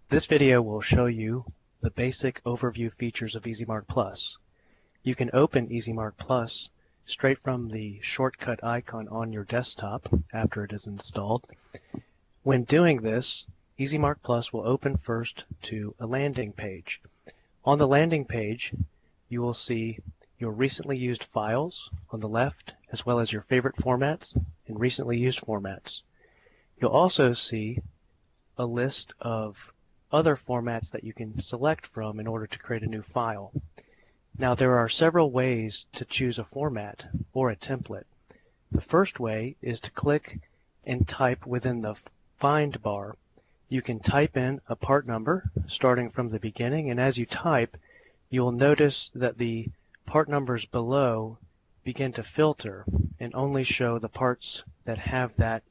This video will show you the basic overview features of EasyMark Plus. You can open EasyMark Plus straight from the shortcut icon on your desktop after it is installed. When doing this, EasyMark Plus will open first to a landing page. On the landing page, you will see your recently used files on the left, as well as your favorite formats and recently used formats. You'll also see a list of other formats that you can select from in order to create a new file. Now, there are several ways to choose a format or a template. The first way is to click and type within the Find bar. You can type in a part number starting from the beginning, and as you type, you will notice that the part numbers below begin to filter and only show the parts that have that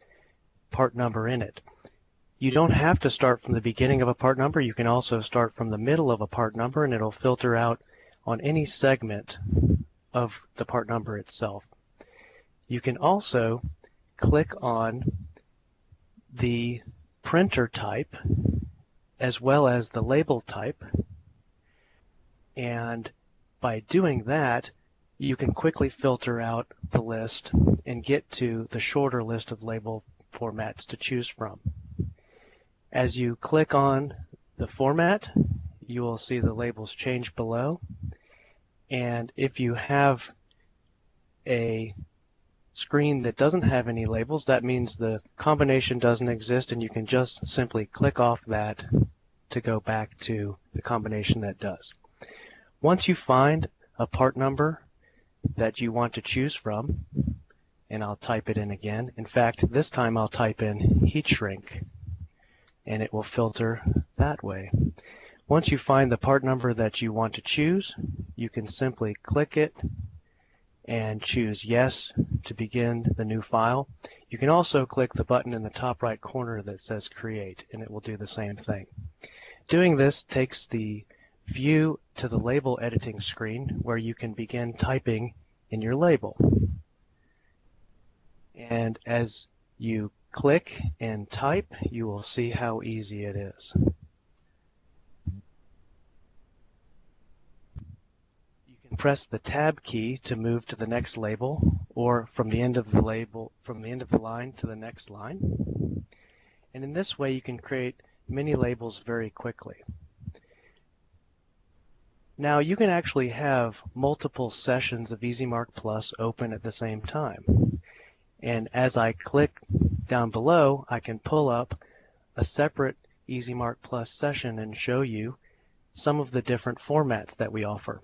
part number in it. You don't have to start from the beginning of a part number. You can also start from the middle of a part number, and it'll filter out on any segment of the part number itself. You can also click on the printer type as well as the label type, and by doing that, you can quickly filter out the list and get to the shorter list of label formats to choose from. As you click on the format, you will see the labels change below, and if you have a screen that doesn't have any labels, that means the combination doesn't exist, and you can just simply click off that to go back to the combination that does. Once you find a part number that you want to choose from, and I'll type it in again. In fact, this time I'll type in heat shrink, and it will filter that way. Once you find the part number that you want to choose, you can simply click it and choose yes to begin the new file. You can also click the button in the top right corner that says create, and it will do the same thing. Doing this takes the view to the label editing screen, where you can begin typing in your label. And as you click and type, you will see how easy it is. You can press the Tab key to move to the next label, or from the end of the line to the next line. And in this way, you can create many labels very quickly. Now, you can actually have multiple sessions of EasyMark Plus open at the same time. And as I click down below, I can pull up a separate EasyMark Plus session and show you some of the different formats that we offer.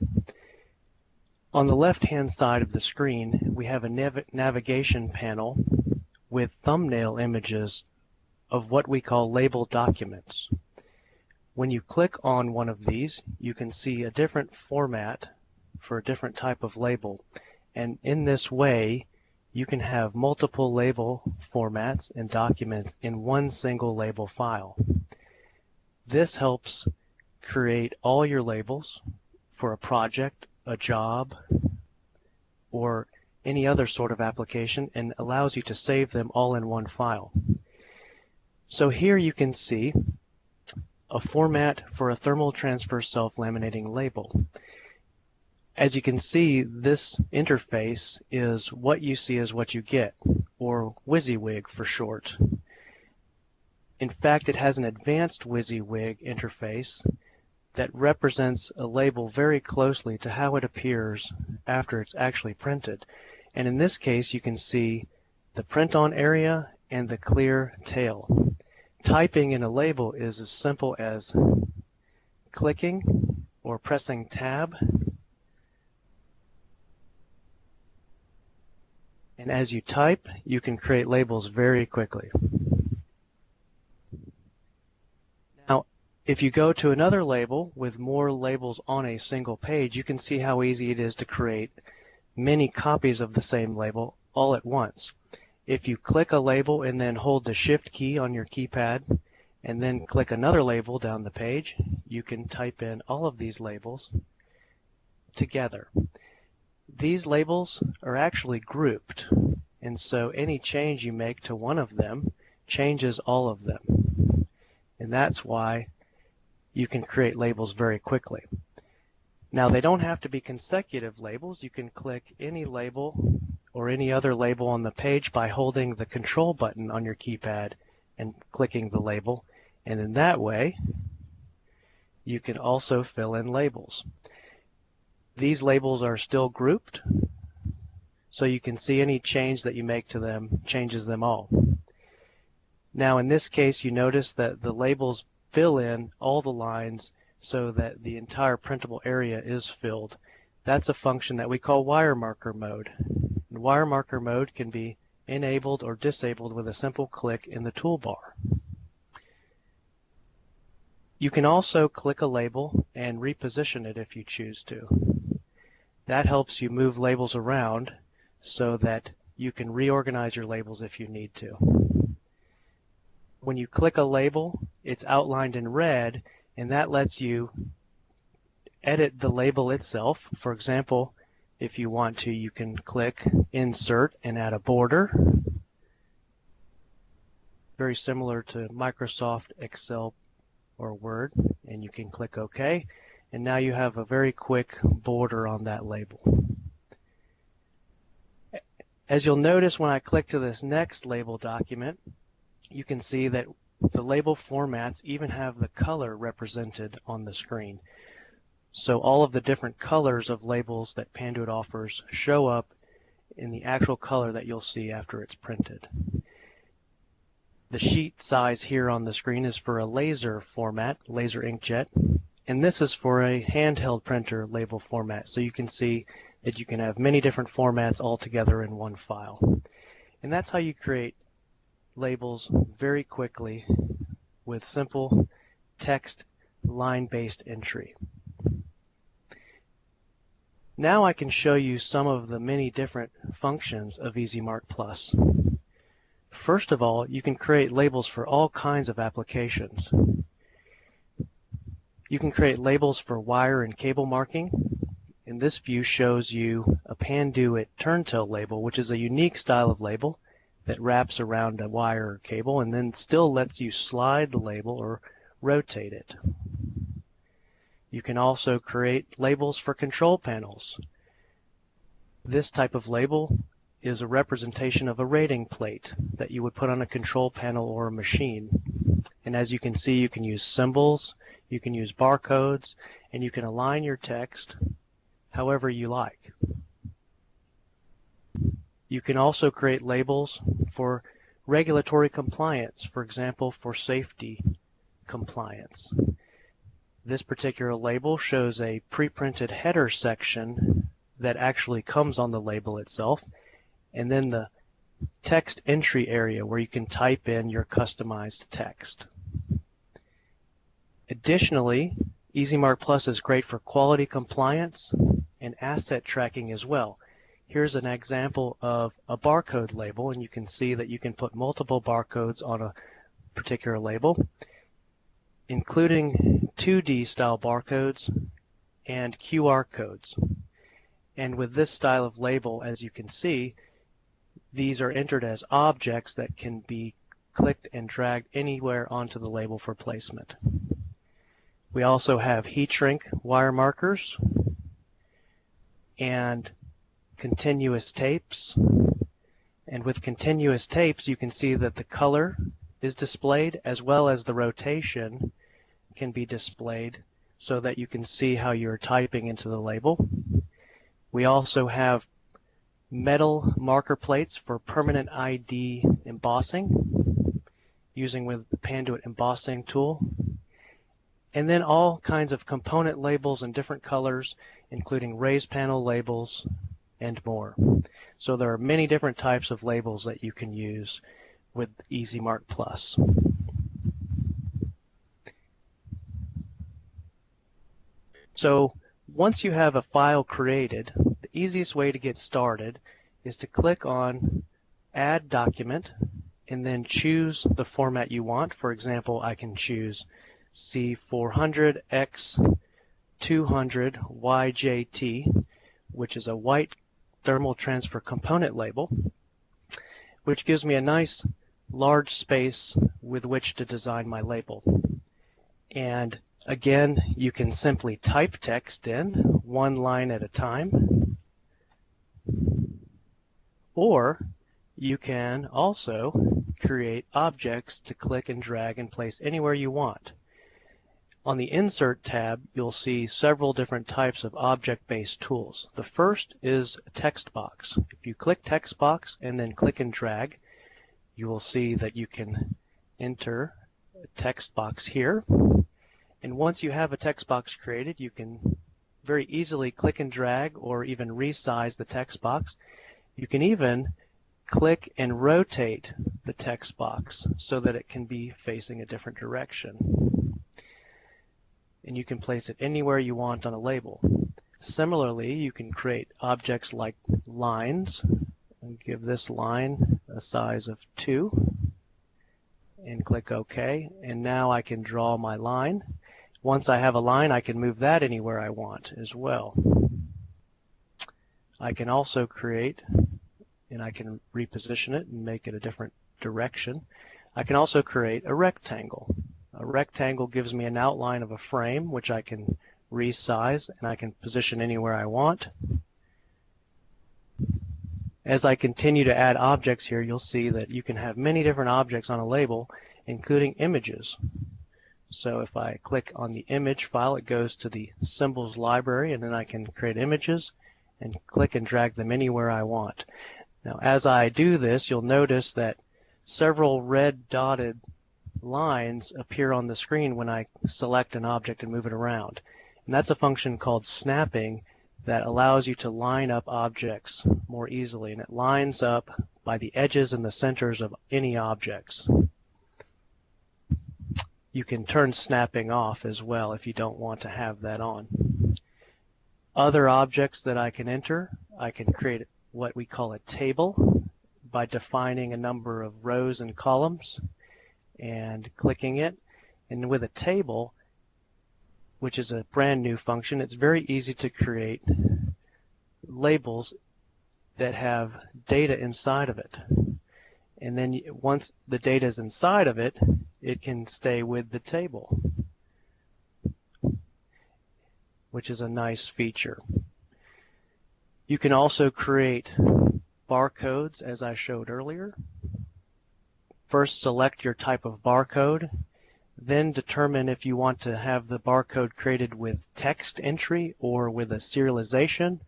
On the left-hand side of the screen, we have a navigation panel with thumbnail images of what we call label documents. When you click on one of these, you can see a different format for a different type of label. And in this way, you can have multiple label formats and documents in one single label file. This helps create all your labels for a project, a job, or any other sort of application, and allows you to save them all in one file. So here you can see a format for a thermal transfer self-laminating label. As you can see, this interface is what you see is what you get, or WYSIWYG for short. In fact, it has an advanced WYSIWYG interface that represents a label very closely to how it appears after it's actually printed. And in this case, you can see the print-on area and the clear tail. Typing in a label is as simple as clicking or pressing Tab, and as you type, you can create labels very quickly. Now, if you go to another label with more labels on a single page, you can see how easy it is to create many copies of the same label all at once. If you click a label and then hold the Shift key on your keypad and then click another label down the page, you can type in all of these labels together. These labels are actually grouped, and so any change you make to one of them changes all of them. And that's why you can create labels very quickly. Now, they don't have to be consecutive labels. You can click any label or any other label on the page by holding the control button on your keypad and clicking the label, and in that way you can also fill in labels. These labels are still grouped, so you can see any change that you make to them changes them all. Now in this case, you notice that the labels fill in all the lines so that the entire printable area is filled. That's a function that we call wire marker mode. And wire marker mode can be enabled or disabled with a simple click in the toolbar. You can also click a label and reposition it if you choose to. That helps you move labels around so that you can reorganize your labels if you need to. When you click a label, it's outlined in red, and that lets you edit the label itself. For example, if you want to, you can click Insert and add a border. Very similar to Microsoft Excel or Word, and you can click OK, and now you have a very quick border on that label. As you'll notice, when I click to this next label document, you can see that the label formats even have the color represented on the screen. So all of the different colors of labels that Panduit offers show up in the actual color that you'll see after it's printed. The sheet size here on the screen is for a laser format, laser inkjet, and this is for a handheld printer label format. So you can see that you can have many different formats all together in one file. And that's how you create labels very quickly with simple text line-based entry. Now I can show you some of the many different functions of EasyMark Plus. First of all, you can create labels for all kinds of applications. You can create labels for wire and cable marking. And this view shows you a Panduit turntail label, which is a unique style of label that wraps around a wire or cable and then still lets you slide the label or rotate it. You can also create labels for control panels. This type of label is a representation of a rating plate that you would put on a control panel or a machine. And as you can see, you can use symbols, you can use barcodes, and you can align your text however you like. You can also create labels for regulatory compliance, for example, for safety compliance. This particular label shows a pre-printed header section that actually comes on the label itself, and then the text entry area where you can type in your customized text. Additionally, EasyMark Plus is great for quality compliance and asset tracking as well. Here's an example of a barcode label, and you can see that you can put multiple barcodes on a particular label, including 2D style barcodes and QR codes. And with this style of label, as you can see, these are entered as objects that can be clicked and dragged anywhere onto the label for placement. We also have heat shrink wire markers and continuous tapes. And with continuous tapes, you can see that the color is displayed as well as the rotation can be displayed so that you can see how you're typing into the label. We also have metal marker plates for permanent ID embossing using with the Panduit embossing tool. And then all kinds of component labels in different colors, including raised panel labels and more. So there are many different types of labels that you can use with EasyMark Plus. So once you have a file created, the easiest way to get started is to click on Add Document and then choose the format you want. For example, I can choose C400x200YJT, which is a white thermal transfer component label, which gives me a nice large space with which to design my label. And Again, you can simply type text in one line at a time, or you can also create objects to click and drag and place anywhere you want. On the Insert tab, you'll see several different types of object-based tools. The first is a text box. If you click text box and then click and drag, you will see that you can enter a text box here. And once you have a text box created, you can very easily click and drag or even resize the text box. You can even click and rotate the text box so that it can be facing a different direction. And you can place it anywhere you want on a label. Similarly, you can create objects like lines and give this line a size of 2 and click OK. And now I can draw my line. Once I have a line, I can move that anywhere I want as well. I can also create, and I can reposition it and make it a different direction. I can also create a rectangle. A rectangle gives me an outline of a frame, which I can resize and I can position anywhere I want. As I continue to add objects here, you'll see that you can have many different objects on a label, including images. So if I click on the image file, it goes to the symbols library, and then I can create images and click and drag them anywhere I want. Now, as I do this, you'll notice that several red dotted lines appear on the screen when I select an object and move it around. And that's a function called snapping that allows you to line up objects more easily, and it lines up by the edges and the centers of any objects. You can turn snapping off as well if you don't want to have that on. Other objects that I can enter, I can create what we call a table by defining a number of rows and columns and clicking it. And with a table, which is a brand new function, it's very easy to create labels that have data inside of it. And then once the data is inside of it, it can stay with the table, which is a nice feature. You can also create barcodes, as I showed earlier. First, select your type of barcode, then determine if you want to have the barcode created with text entry or with a serialization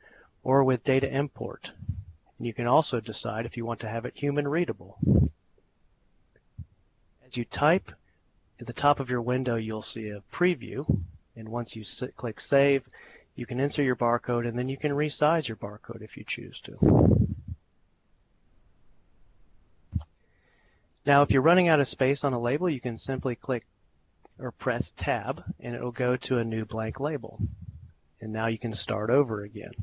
or with data import. And you can also decide if you want to have it human readable. As you type, at the top of your window you'll see a preview, and once you click Save, you can insert your barcode, and then you can resize your barcode if you choose to. Now, if you're running out of space on a label, you can simply click or press Tab, and it will go to a new blank label. And now you can start over again.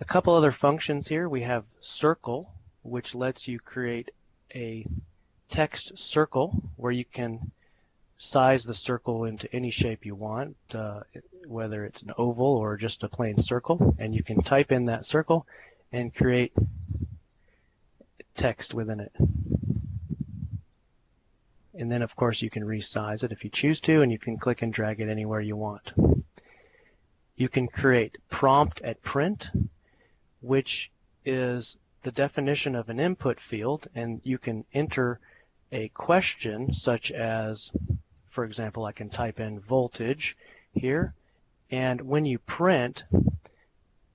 A couple other functions here. We have Circle, which lets you create a text circle where you can size the circle into any shape you want, whether it's an oval or just a plain circle, and you can type in that circle and create text within it. And then, of course, you can resize it if you choose to, and you can click and drag it anywhere you want. You can create prompt at print, which is the definition of an input field, and you can enter a question such as, for example, I can type in voltage here, and when you print,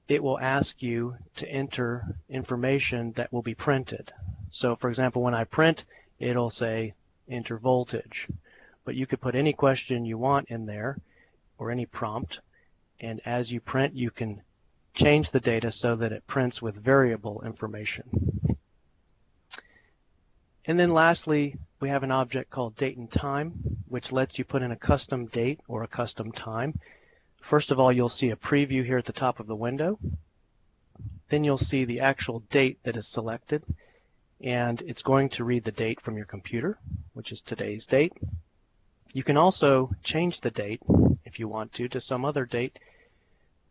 it will ask you to enter information that will be printed. So, for example, when I print, it'll say enter voltage, but you could put any question you want in there or any prompt, and as you print you can change the data so that it prints with variable information. And then lastly, we have an object called date and time, which lets you put in a custom date or a custom time. First of all, you'll see a preview here at the top of the window. Then you'll see the actual date that is selected, and it's going to read the date from your computer, which is today's date. You can also change the date if you want to some other date,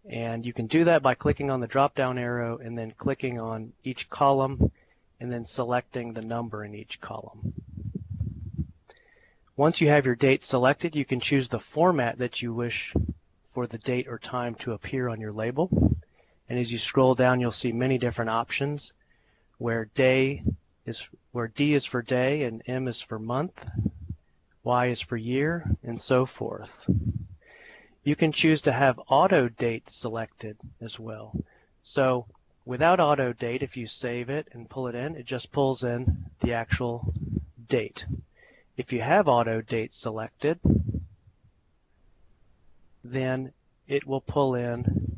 and you can do that by clicking on the drop-down arrow and then clicking on each column and then selecting the number in each column. Once you have your date selected, you can choose the format that you wish for the date or time to appear on your label. And as you scroll down, you'll see many different options where D is for day and M is for month, Y is for year, and so forth. You can choose to have auto date selected as well. So without auto date, if you save it and pull it in, it just pulls in the actual date. If you have auto date selected, then it will pull in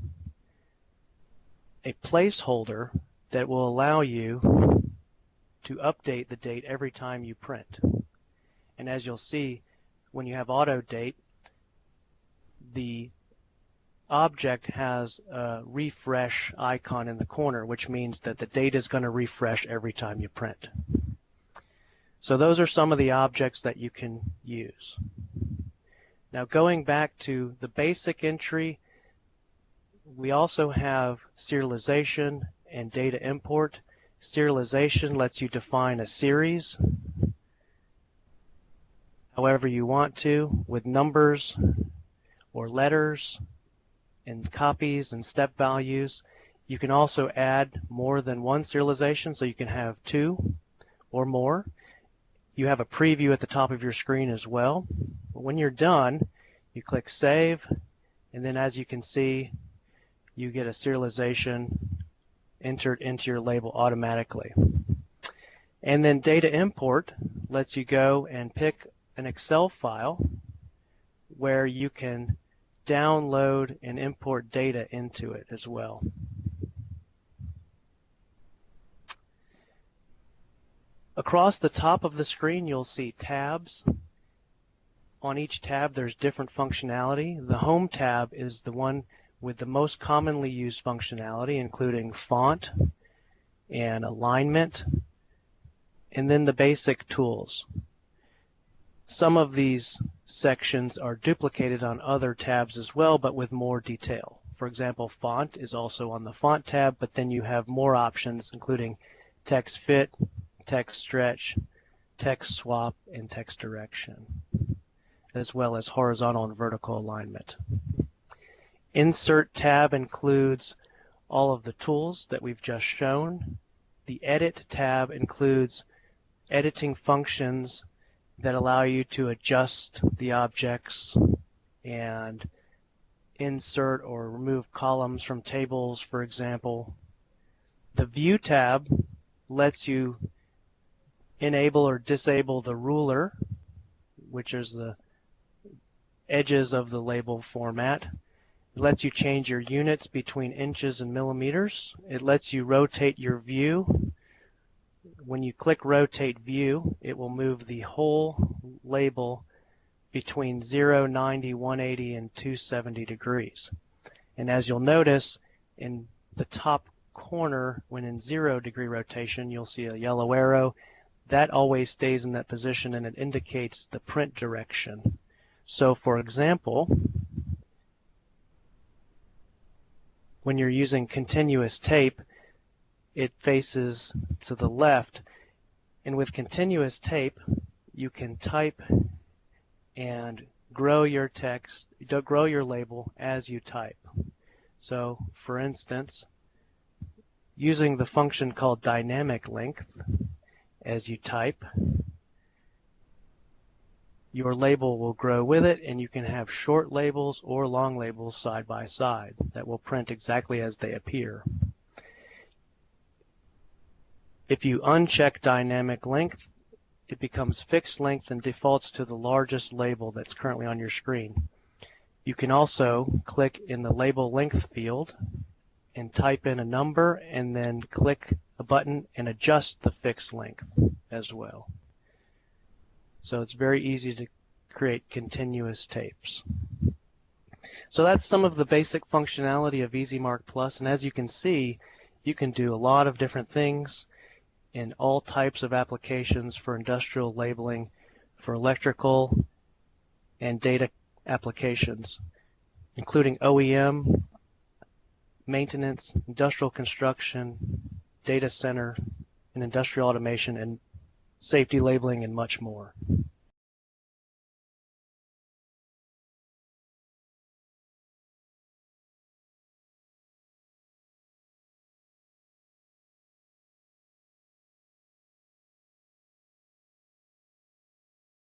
a placeholder that will allow you to update the date every time you print. And as you'll see, when you have auto date, the object has a refresh icon in the corner, which means that the date is going to refresh every time you print. So those are some of the objects that you can use. Now going back to the basic entry, we also have serialization and data import. Serialization lets you define a series however you want to, with numbers or letters and copies and step values. You can also add more than one serialization, so you can have 2 or more. You have a preview at the top of your screen as well. But when you're done, you click Save, and then as you can see, you get a serialization entered into your label automatically. And then data import lets you go and pick an Excel file where you can download and import data into it as well. Across the top of the screen, you'll see tabs. On each tab, there's different functionality. The Home tab is the one with the most commonly used functionality, including font and alignment, and then the basic tools. Some of these sections are duplicated on other tabs as well, but with more detail. For example, font is also on the Font tab, but then you have more options, including text fit, text stretch, text swap, and text direction, as well as horizontal and vertical alignment. Insert tab includes all of the tools that we've just shown. The Edit tab includes editing functions that allow you to adjust the objects and insert or remove columns from tables, for example. The View tab lets you enable or disable the ruler, which is the edges of the label format. It lets you change your units between inches and millimeters. It lets you rotate your view. When you click Rotate View, it will move the whole label between 0, 90, 180, and 270 degrees. And as you'll notice, in the top corner, when in 0-degree rotation, you'll see a yellow arrow. That always stays in that position, and it indicates the print direction. So, for example, when you're using continuous tape, it faces to the left, and with continuous tape you can type and grow your text, grow your label as you type. So for instance, using the function called dynamic length, as you type, your label will grow with it, and you can have short labels or long labels side by side that will print exactly as they appear. If you uncheck dynamic length, it becomes fixed length and defaults to the largest label that's currently on your screen. You can also click in the label length field and type in a number, and then click a button and adjust the fixed length as well. So it's very easy to create continuous tapes. So that's some of the basic functionality of EasyMark Plus, and as you can see, you can do a lot of different things in all types of applications for industrial labeling, for electrical and data applications, including OEM, maintenance, industrial construction, data center, and industrial automation, and safety labeling, and much more.